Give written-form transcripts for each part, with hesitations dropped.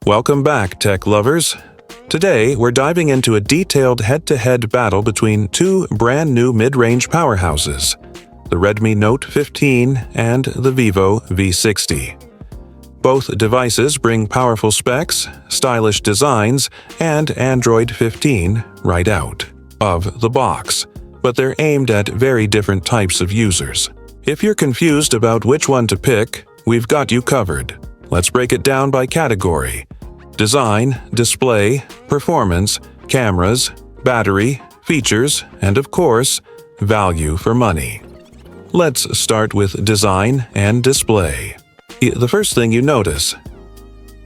Welcome back, tech lovers. Today, we're diving into a detailed head-to-head battle between two brand new mid-range powerhouses, the Redmi Note 15 and the Vivo V60. Both devices bring powerful specs, stylish designs, and Android 15 right out of the box, but they're aimed at very different types of users. If you're confused about which one to pick, we've got you covered. Let's break it down by category: design, display, performance, cameras, battery, features, and of course, value for money. Let's start with design and display. The first thing you notice: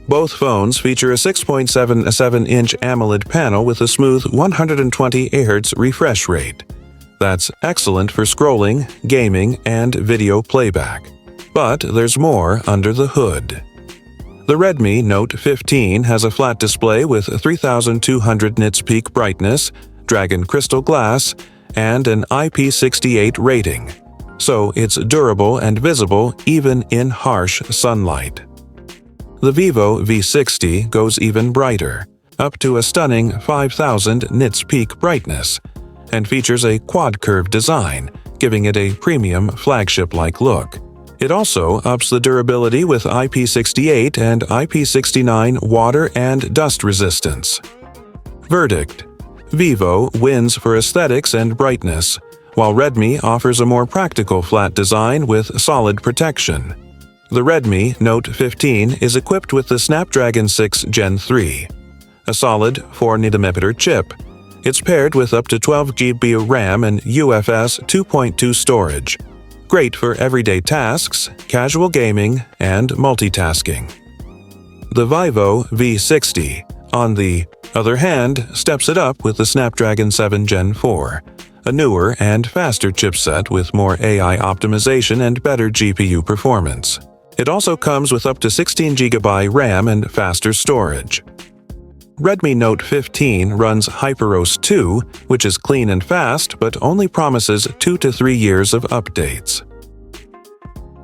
both phones feature a 6.77-inch AMOLED panel with a smooth 120 Hz refresh rate. That's excellent for scrolling, gaming, and video playback. But there's more under the hood. The Redmi Note 15 has a flat display with 3200 nits peak brightness, Dragon Crystal glass, and an IP68 rating, so it's durable and visible even in harsh sunlight. The Vivo V60 goes even brighter, up to a stunning 5000 nits peak brightness, and features a quad-curve design, giving it a premium flagship-like look. It also ups the durability with IP68 and IP69 water and dust resistance. Verdict: Vivo wins for aesthetics and brightness, while Redmi offers a more practical flat design with solid protection. The Redmi Note 15 is equipped with the Snapdragon 6 Gen 3, a solid 4nm chip. It's paired with up to 12 GB RAM and UFS 2.2 storage. Great for everyday tasks, casual gaming, and multitasking. The Vivo V60, on the other hand, steps it up with the Snapdragon 7 Gen 4, a newer and faster chipset with more AI optimization and better GPU performance. It also comes with up to 16 GB RAM and faster storage. Redmi Note 15 runs HyperOS 2, which is clean and fast but only promises 2 to 3 years of updates.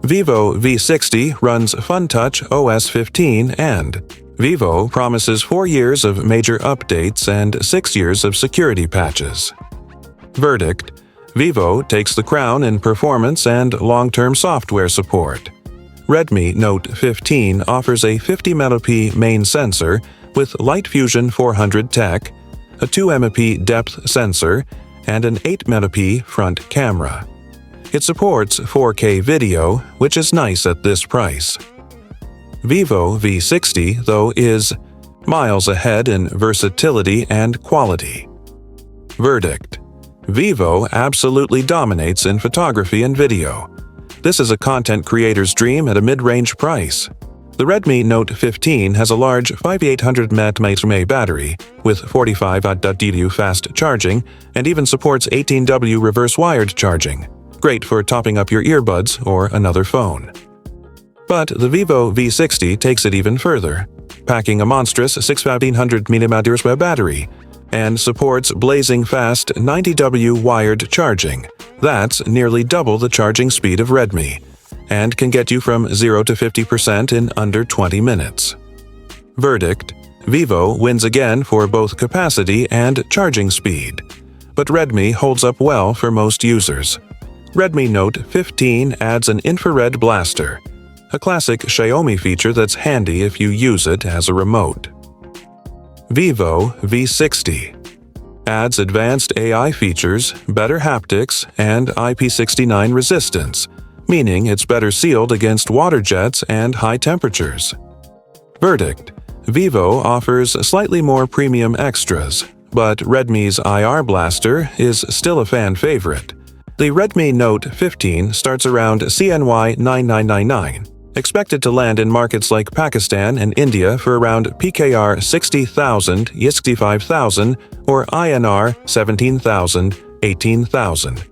Vivo V60 runs FunTouch OS 15 and Vivo promises 4 years of major updates and 6 years of security patches. Verdict: Vivo takes the crown in performance and long-term software support. Redmi Note 15 offers a 50MP main sensor with Light Fusion 400 tech, a 2MP depth sensor, and an 8MP front camera. It supports 4K video, which is nice at this price. Vivo V60, though, is miles ahead in versatility and quality. Verdict: Vivo absolutely dominates in photography and video. This is a content creator's dream at a mid-range price. The Redmi Note 15 has a large 5800 mAh battery with 45W fast charging and even supports 18W reverse wired charging. Great for topping up your earbuds or another phone. But the Vivo V60 takes it even further, packing a monstrous 1600 mAh battery and supports blazing fast 90W wired charging. That's nearly double the charging speed of Redmi, and can get you from 0 to 50% in under 20 minutes. Verdict: Vivo wins again for both capacity and charging speed, but Redmi holds up well for most users. Redmi Note 15 adds an infrared blaster, a classic Xiaomi feature that's handy if you use it as a remote. Vivo V60 adds advanced AI features, better haptics, and IP69 resistance, meaning it's better sealed against water jets and high temperatures. Verdict: Vivo offers slightly more premium extras, but Redmi's IR blaster is still a fan favorite. The Redmi Note 15 starts around CNY 9999, expected to land in markets like Pakistan and India for around PKR 60,000, 65,000, or INR 17,000, 18,000.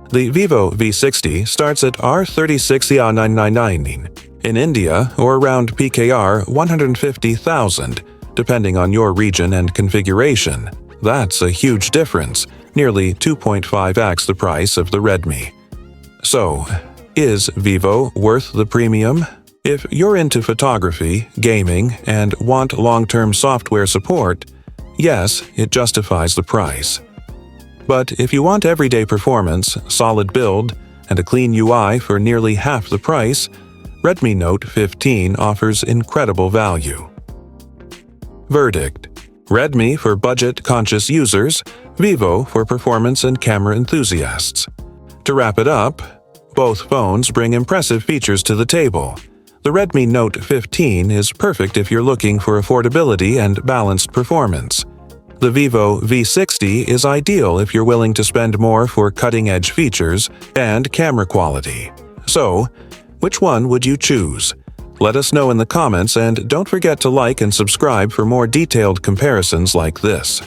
The Vivo V60 starts at R36,999 in India or around PKR 150,000, depending on your region and configuration. That's a huge difference, nearly 2.5x the price of the Redmi. So, is Vivo worth the premium? If you're into photography, gaming, and want long-term software support, yes, it justifies the price. But if you want everyday performance, solid build, and a clean UI for nearly half the price, Redmi Note 15 offers incredible value. Verdict: Redmi for budget-conscious users, Vivo for performance and camera enthusiasts. To wrap it up, both phones bring impressive features to the table. The Redmi Note 15 is perfect if you're looking for affordability and balanced performance. The Vivo V60 is ideal if you're willing to spend more for cutting-edge features and camera quality. So, which one would you choose? Let us know in the comments, and don't forget to like and subscribe for more detailed comparisons like this.